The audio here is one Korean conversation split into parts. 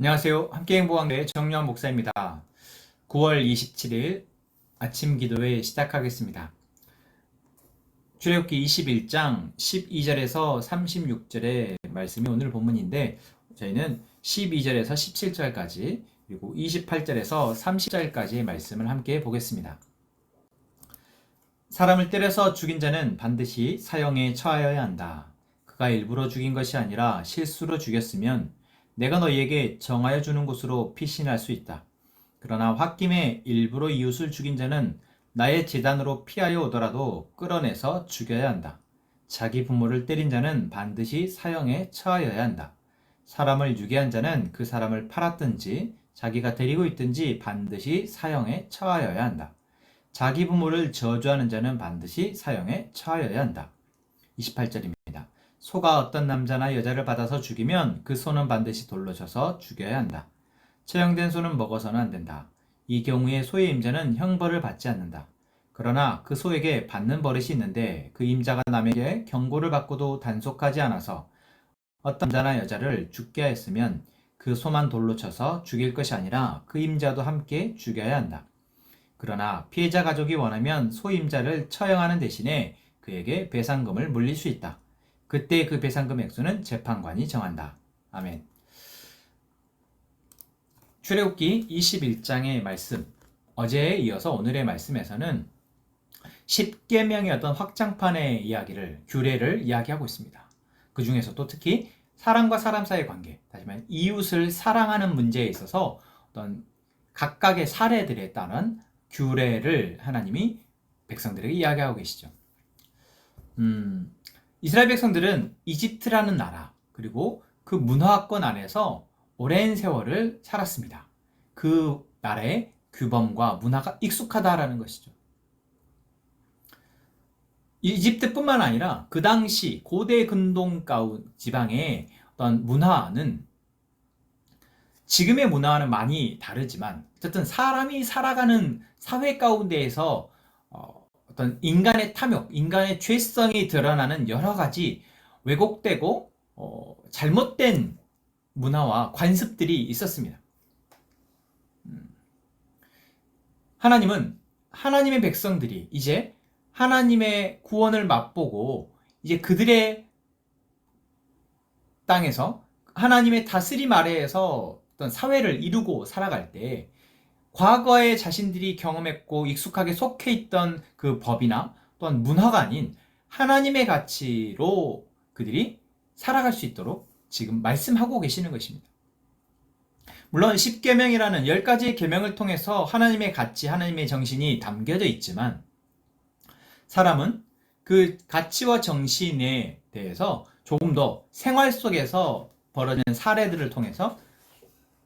안녕하세요. 함께행복왕래의 정유한 목사입니다. 9월 27일 아침 기도회 시작하겠습니다. 출애굽기 21장 12절에서 36절의 말씀이 오늘 본문인데 저희는 12절에서 17절까지 그리고 28절에서 30절까지의 말씀을 함께 보겠습니다. 사람을 때려서 죽인 자는 반드시 사형에 처하여야 한다. 그가 일부러 죽인 것이 아니라 실수로 죽였으면 내가 너희에게 정하여 주는 곳으로 피신할 수 있다. 그러나 홧김에 일부러 이웃을 죽인 자는 나의 제단으로 피하여 오더라도 끌어내서 죽여야 한다. 자기 부모를 때린 자는 반드시 사형에 처하여야 한다. 사람을 유괴한 자는 그 사람을 팔았든지 자기가 데리고 있든지 반드시 사형에 처하여야 한다. 자기 부모를 저주하는 자는 반드시 사형에 처하여야 한다. 28절입니다. 소가 어떤 남자나 여자를 받아서 죽이면 그 소는 반드시 돌로 쳐서 죽여야 한다. 처형된 소는 먹어서는 안 된다. 이 경우에 소의 임자는 형벌을 받지 않는다. 그러나 그 소에게 받는 버릇이 있는데 그 임자가 남에게 경고를 받고도 단속하지 않아서 어떤 남자나 여자를 죽게 하였으면 그 소만 돌로 쳐서 죽일 것이 아니라 그 임자도 함께 죽여야 한다. 그러나 피해자 가족이 원하면 소 임자를 처형하는 대신에 그에게 배상금을 물릴 수 있다. 그때 그 배상금 액수는 재판관이 정한다. 아멘. 출애굽기 21장의 말씀, 어제에 이어서 오늘의 말씀에서는 10계명의 어떤 확장판의 이야기를, 규례를 이야기하고 있습니다. 그 중에서도 특히 사람과 사람 사이의 관계, 다시 말해 이웃을 사랑하는 문제에 있어서 어떤 각각의 사례들에 따른 규례를 하나님이 백성들에게 이야기하고 계시죠. 이스라엘 백성들은 이집트라는 나라 그리고 그 문화권 안에서 오랜 세월을 살았습니다. 그 나라의 규범과 문화가 익숙하다라는 것이죠. 이집트뿐만 아니라 그 당시 고대 근동 지방의 어떤 문화는 지금의 문화와는 많이 다르지만 어쨌든 사람이 살아가는 사회 가운데에서 어떤 인간의 탐욕, 인간의 죄성이 드러나는 여러 가지 왜곡되고 잘못된 문화와 관습들이 있었습니다. 하나님은 하나님의 백성들이 이제 하나님의 구원을 맛보고 이제 그들의 땅에서 하나님의 다스림 아래에서 어떤 사회를 이루고 살아갈 때 과거에 자신들이 경험했고 익숙하게 속해 있던 그 법이나 또한 문화가 아닌 하나님의 가치로 그들이 살아갈 수 있도록 지금 말씀하고 계시는 것입니다. 물론 10계명이라는 10가지의 계명을 통해서 하나님의 가치, 하나님의 정신이 담겨져 있지만 사람은 그 가치와 정신에 대해서 조금 더 생활 속에서 벌어지는 사례들을 통해서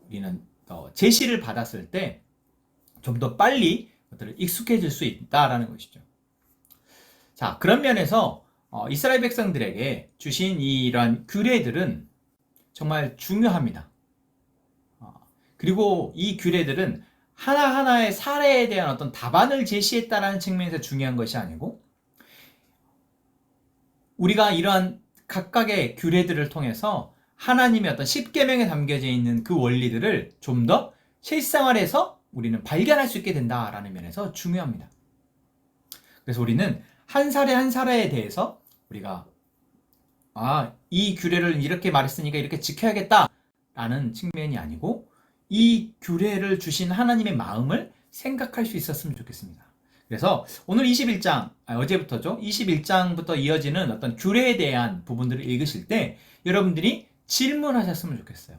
우리는 제시를 받았을 때 좀 더 빨리 그것들을 익숙해질 수 있다라는 것이죠. 자, 그런 면에서 이스라엘 백성들에게 주신 이러한 규례들은 정말 중요합니다. 그리고 이 규례들은 하나하나의 사례에 대한 어떤 답안을 제시했다라는 측면에서 중요한 것이 아니고 우리가 이러한 각각의 규례들을 통해서 하나님의 어떤 10계명에 담겨져 있는 그 원리들을 좀 더 실생활에서 우리는 발견할 수 있게 된다라는 면에서 중요합니다. 그래서 우리는 한 사례 한 사례에 대해서 우리가 이 규례를 이렇게 말했으니까 이렇게 지켜야겠다라는 측면이 아니고 이 규례를 주신 하나님의 마음을 생각할 수 있었으면 좋겠습니다. 그래서 오늘 21장, 어제부터죠. 21장부터 이어지는 어떤 규례에 대한 부분들을 읽으실 때 여러분들이 질문하셨으면 좋겠어요.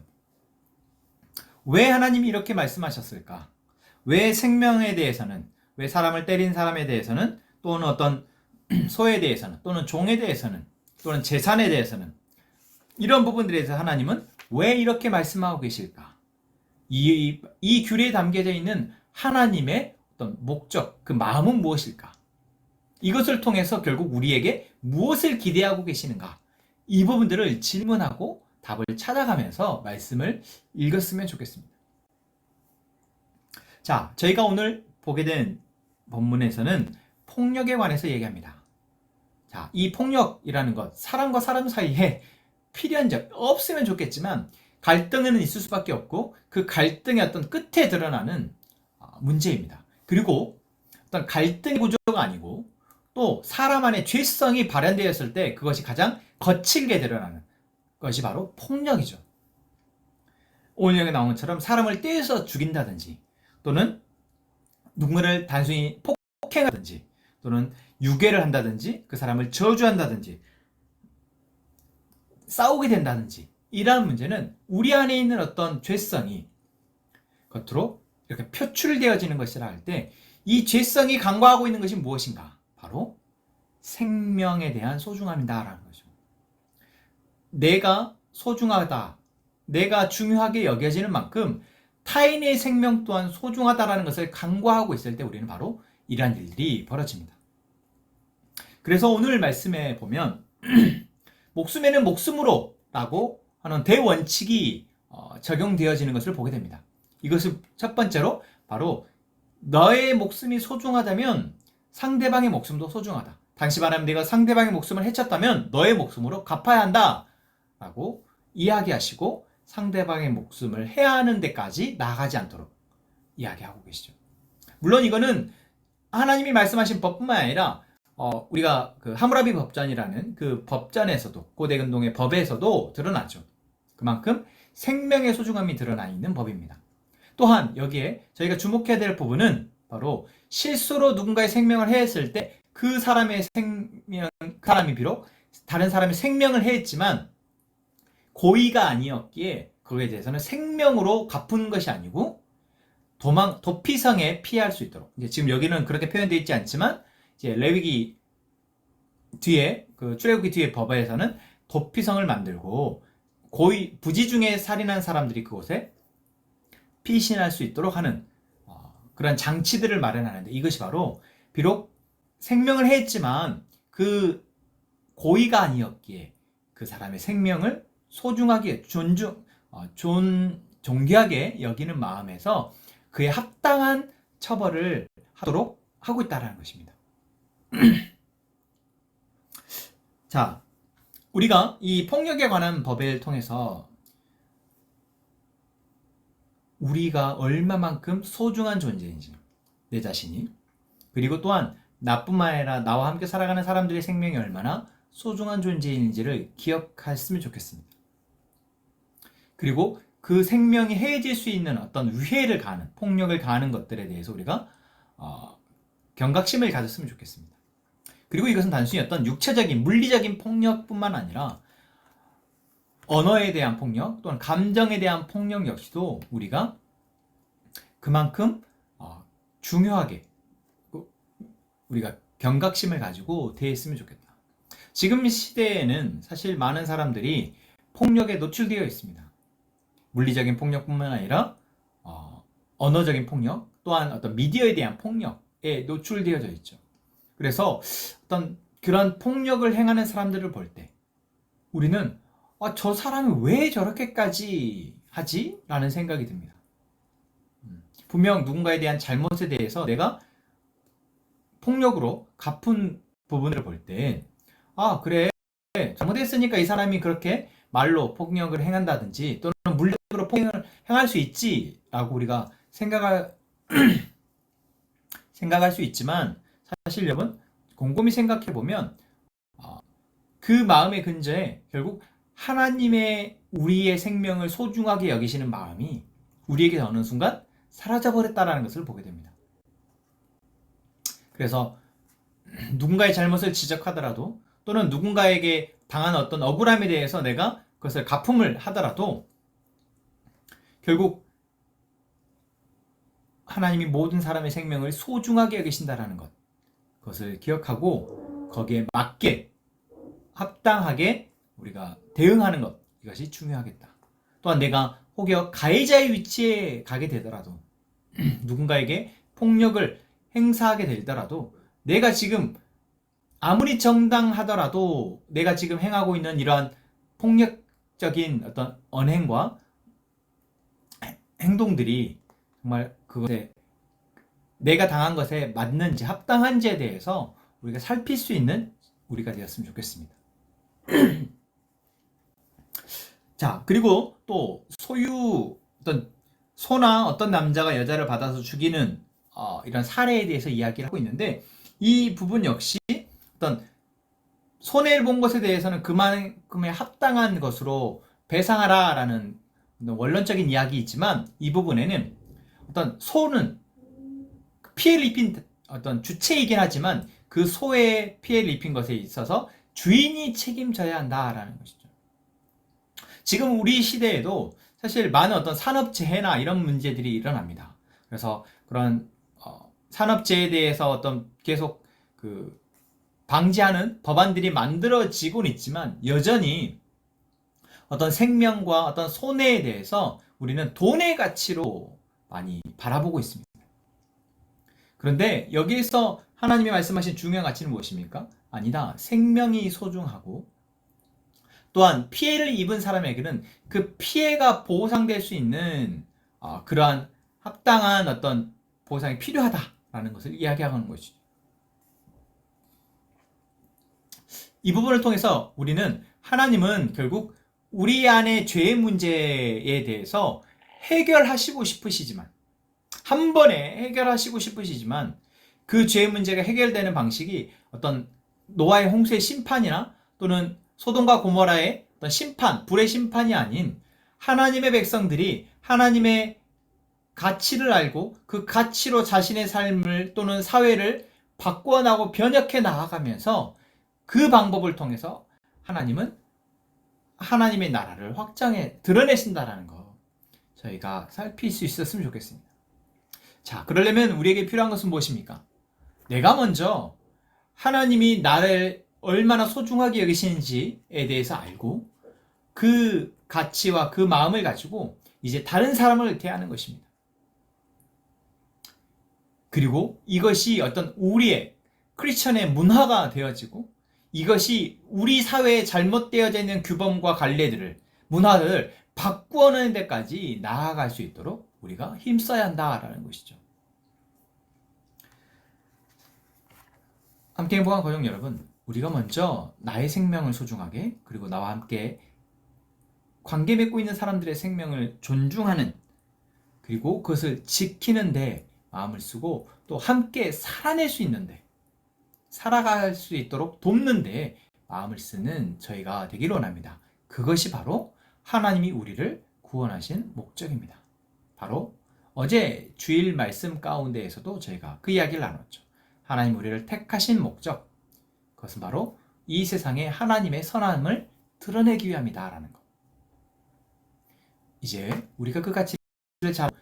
왜 하나님이 이렇게 말씀하셨을까? 왜 생명에 대해서는, 왜 사람을 때린 사람에 대해서는, 또는 어떤 소에 대해서는, 또는 종에 대해서는, 또는 재산에 대해서는 이런 부분들에 대해서 하나님은 왜 이렇게 말씀하고 계실까? 이 규례에 담겨져 있는 하나님의 어떤 목적, 그 마음은 무엇일까? 이것을 통해서 결국 우리에게 무엇을 기대하고 계시는가? 이 부분들을 질문하고 답을 찾아가면서 말씀을 읽었으면 좋겠습니다. 자, 저희가 오늘 보게 된 본문에서는 폭력에 관해서 얘기합니다. 자, 이 폭력이라는 것, 사람과 사람 사이에 필요한 적 없으면 좋겠지만 갈등은 있을 수밖에 없고 그 갈등의 어떤 끝에 드러나는 문제입니다. 그리고 어떤 갈등의 구조가 아니고 또 사람 안에 죄성이 발현되었을 때 그것이 가장 거칠게 드러나는 것이 바로 폭력이죠. 오늘 여기 나온 것처럼 사람을 떼서 죽인다든지 또는 누군가를 단순히 폭행하든지 또는 유괴를 한다든지 그 사람을 저주한다든지 싸우게 된다든지 이러한 문제는 우리 안에 있는 어떤 죄성이 겉으로 이렇게 표출되어지는 것이라 할 때 이 죄성이 간과하고 있는 것이 무엇인가? 바로 생명에 대한 소중함이다라는 거죠. 내가 소중하다, 내가 중요하게 여겨지는 만큼 타인의 생명 또한 소중하다라는 것을 간과하고 있을 때 우리는 바로 이러한 일들이 벌어집니다. 그래서 오늘 말씀에 보면 목숨에는 목숨으로 라고 하는 대원칙이 적용되어지는 것을 보게 됩니다. 이것을 첫 번째로 바로 너의 목숨이 소중하다면 상대방의 목숨도 소중하다. 당시 말하면 내가 상대방의 목숨을 해쳤다면 너의 목숨으로 갚아야 한다 라고 이야기하시고 상대방의 목숨을 해야 하는 데까지 나가지 않도록 이야기하고 계시죠. 물론 이거는 하나님이 말씀하신 법뿐만 아니라 우리가 그 하무라비 법전이라는 그 법전에서도 고대 근동의 법에서도 드러나죠. 그만큼 생명의 소중함이 드러나 있는 법입니다. 또한 여기에 저희가 주목해야 될 부분은 바로 실수로 누군가의 생명을 해했을 때 그 사람의 생명, 그 사람이 비록 다른 사람의 생명을 해했지만 고의가 아니었기에 거기에 대해서는 생명으로 갚은 것이 아니고 도피성에 피할 수 있도록. 이제 지금 여기는 그렇게 표현되어 있지 않지만 이제 레위기 뒤에 그 출애굽기 뒤에 법에서는 도피성을 만들고 고의 부지 중에 살인한 사람들이 그곳에 피신할 수 있도록 하는 그런 장치들을 마련하는데 이것이 바로 비록 생명을 해했지만 그 고의가 아니었기에 그 사람의 생명을 소중하게 존귀하게 여기는 마음에서 그에 합당한 처벌을 하도록 하고 있다는 것입니다. 자, 우리가 이 폭력에 관한 법을 통해서 우리가 얼마만큼 소중한 존재인지 내 자신이 그리고 또한 나뿐만 아니라 나와 함께 살아가는 사람들의 생명이 얼마나 소중한 존재인지를 기억했으면 좋겠습니다. 그리고 그 생명이 해해질 수 있는 어떤 위해를 가하는 폭력을 가하는 것들에 대해서 우리가 경각심을 가졌으면 좋겠습니다. 그리고 이것은 단순히 어떤 육체적인 물리적인 폭력뿐만 아니라 언어에 대한 폭력 또는 감정에 대한 폭력 역시도 우리가 그만큼 중요하게 우리가 경각심을 가지고 대했으면 좋겠다. 지금 시대에는 사실 많은 사람들이 폭력에 노출되어 있습니다. 물리적인 폭력뿐만 아니라 언어적인 폭력 또한 어떤 미디어에 대한 폭력에 노출되어져 있죠. 그래서 어떤 그런 폭력을 행하는 사람들을 볼 때 우리는 저 사람이 왜 저렇게까지 하지? 라는 생각이 듭니다. 분명 누군가에 대한 잘못에 대해서 내가 폭력으로 갚은 부분을 볼 때 그래 잘못했으니까 이 사람이 그렇게 말로 폭력을 행한다든지 또는 물리적으로 폭력을 행할 수 있지 라고 우리가 생각할 수 있지만 사실 여러분 곰곰이 생각해 보면 그 마음의 근저에 결국 하나님의 우리의 생명을 소중하게 여기시는 마음이 우리에게 어느 순간 사라져버렸다는 것을 보게 됩니다. 그래서 누군가의 잘못을 지적하더라도 또는 누군가에게 당한 어떤 억울함에 대해서 내가 그것을 갚음을 하더라도 결국 하나님이 모든 사람의 생명을 소중하게 여기신다는 것, 그것을 기억하고 거기에 맞게 합당하게 우리가 대응하는 것, 이것이 중요하겠다. 또한 내가 혹여 가해자의 위치에 가게 되더라도 누군가에게 폭력을 행사하게 되더라도 내가 지금 아무리 정당하더라도 내가 지금 행하고 있는 이러한 폭력적인 어떤 언행과 행동들이 정말 그것에 내가 당한 것에 맞는지 합당한지에 대해서 우리가 살필 수 있는 우리가 되었으면 좋겠습니다. 자, 그리고 또 소유 어떤 소나 어떤 남자가 여자를 받아서 죽이는 이런 사례에 대해서 이야기를 하고 있는데, 이 부분 역시 어떤 손해를 본 것에 대해서는 그만큼에 합당한 것으로 배상하라라는 원론적인 이야기이지만, 이 부분에는 어떤 소는 피해를 입힌 어떤 주체이긴 하지만 그 소에 피해를 입힌 것에 있어서 주인이 책임져야 한다라는 것이죠. 지금 우리 시대에도 사실 많은 어떤 산업재해나 이런 문제들이 일어납니다. 그래서 그런 산업재해에 대해서 어떤 계속 그 방지하는 법안들이 만들어지고는 있지만, 여전히 어떤 생명과 어떤 손해에 대해서 우리는 돈의 가치로 많이 바라보고 있습니다. 그런데 여기에서 하나님이 말씀하신 중요한 가치는 무엇입니까? 아니다. 생명이 소중하고, 또한 피해를 입은 사람에게는 그 피해가 보상될 수 있는 그러한 합당한 어떤 보상이 필요하다라는 것을 이야기하는 것이죠. 이 부분을 통해서 우리는 하나님은 결국 우리 안의 죄의 문제에 대해서 해결하시고 싶으시지만, 한 번에 해결하시고 싶으시지만, 그 죄의 문제가 해결되는 방식이 어떤 노아의 홍수의 심판이나 또는 소돔과 고모라의 어떤 심판, 불의 심판이 아닌, 하나님의 백성들이 하나님의 가치를 알고 그 가치로 자신의 삶을 또는 사회를 바꿔나가고 변혁해 나아가면서, 그 방법을 통해서 하나님은 하나님의 나라를 확장해 드러내신다라는 거, 저희가 살필 수 있었으면 좋겠습니다. 자, 그러려면 우리에게 필요한 것은 무엇입니까? 내가 먼저 하나님이 나를 얼마나 소중하게 여기시는지에 대해서 알고, 그 가치와 그 마음을 가지고 이제 다른 사람을 대하는 것입니다. 그리고 이것이 어떤 우리의 크리스천의 문화가 되어지고, 이것이 우리 사회에 잘못되어져 있는 규범과 관례들을, 문화들을 바꾸어내는 데까지 나아갈 수 있도록 우리가 힘써야 한다라는 것이죠. 함께 행복한 가족 여러분, 우리가 먼저 나의 생명을 소중하게, 그리고 나와 함께 관계 맺고 있는 사람들의 생명을 존중하는, 그리고 그것을 지키는데 마음을 쓰고, 또 함께 살아낼 수 있는데, 살아갈 수 있도록 돕는데 마음을 쓰는 저희가 되기를 원합니다. 그것이 바로 하나님이 우리를 구원하신 목적입니다. 바로 어제 주일 말씀 가운데에서도 저희가 그 이야기를 나눴죠. 하나님 우리를 택하신 목적, 그것은 바로 이 세상에 하나님의 선함을 드러내기 위함이다라는 것. 이제 우리가 그 가치를 잡고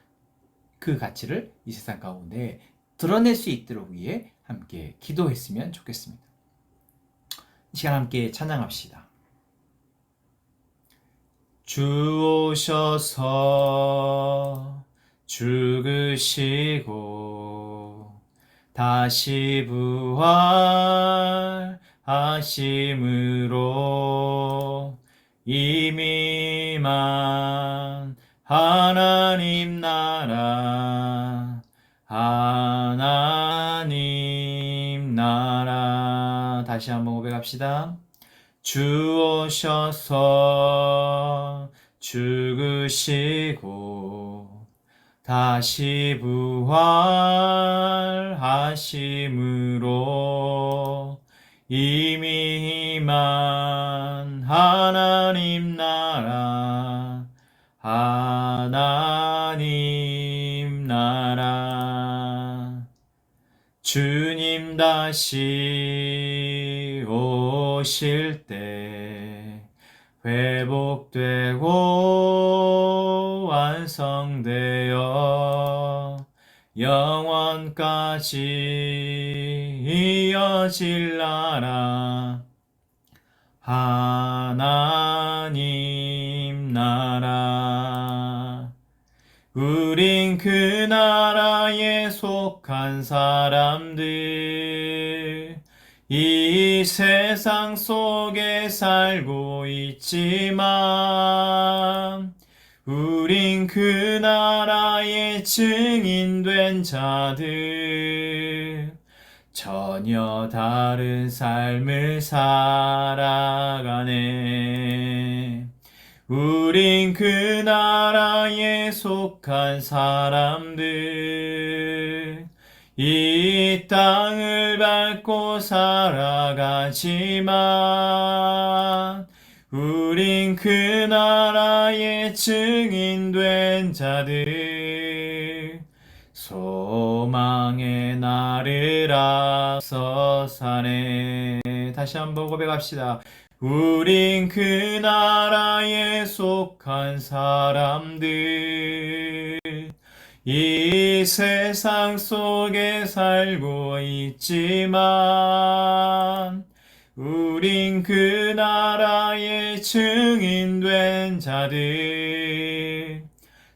그 가치를 이 세상 가운데 드러낼 수 있도록 위해 함께 기도했으면 좋겠습니다. 이 시간 함께 찬양합시다. 주 오셔서 죽으시고 다시 부활하심으로 이미만 하나님 나라, 하나님 나라. 다시 한번 고백합시다. 주 오셔서 죽으시고 다시 부활하심으로 이미만 하나님 나라, 하나님 나라. 주님 다시 오실 때 회복되고 완성되어 영원까지 이어질 나라, 하나님 나라. 우린 그 나라에 속한 사람들, 이 세상 속에 살고 있지만, 우린 그 나라의 증인된 자들, 전혀 다른 삶을 살아가네. 우린 그 나라에 속한 사람들, 이 땅을 밟고 살아가지만 우린 그 나라의 증인된 자들, 소망의 나를 앞서 사네. 다시 한번 고백합시다. 우린 그 나라에 속한 사람들, 이 세상 속에 살고 있지만 우린 그 나라의 증인된 자들,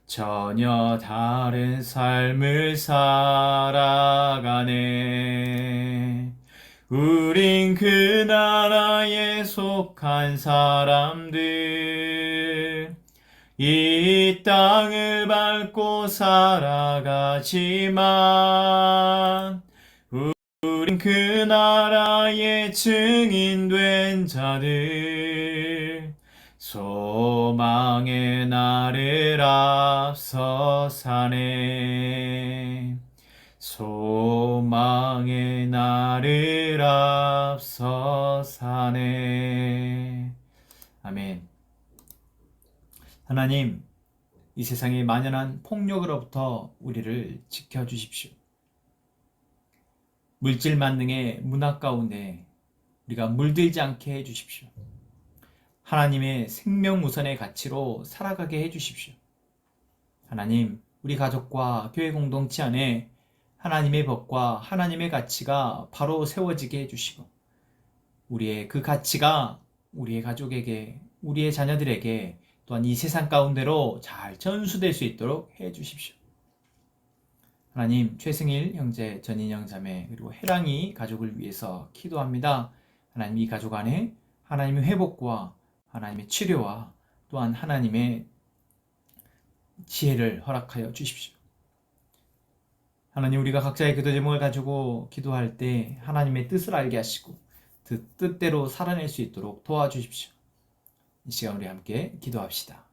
전혀 다른 삶을 살아가네. 우린 그 나라에 속한 사람들, 이 땅을 밟고 살아가지만 우린 그 나라의 증인된 자들, 소망의 나를 앞서 사네. 소망의 나를 앞서 사네. 아멘. 하나님, 이 세상의 만연한 폭력으로부터 우리를 지켜주십시오. 물질 만능의 문화 가운데 우리가 물들지 않게 해주십시오. 하나님의 생명 우선의 가치로 살아가게 해주십시오. 하나님, 우리 가족과 교회 공동체 안에 하나님의 법과 하나님의 가치가 바로 세워지게 해주시고, 우리의 그 가치가 우리의 가족에게, 우리의 자녀들에게, 또한 이 세상 가운데로 잘 전수될 수 있도록 해주십시오. 하나님, 최승일 형제, 전인영 자매, 그리고 해랑이 가족을 위해서 기도합니다. 하나님, 이 가족 안에 하나님의 회복과 하나님의 치료와 또한 하나님의 지혜를 허락하여 주십시오. 하나님, 우리가 각자의 기도 제목을 가지고 기도할 때 하나님의 뜻을 알게 하시고 그 뜻대로 살아낼 수 있도록 도와주십시오. 이 시간 우리 함께 기도합시다.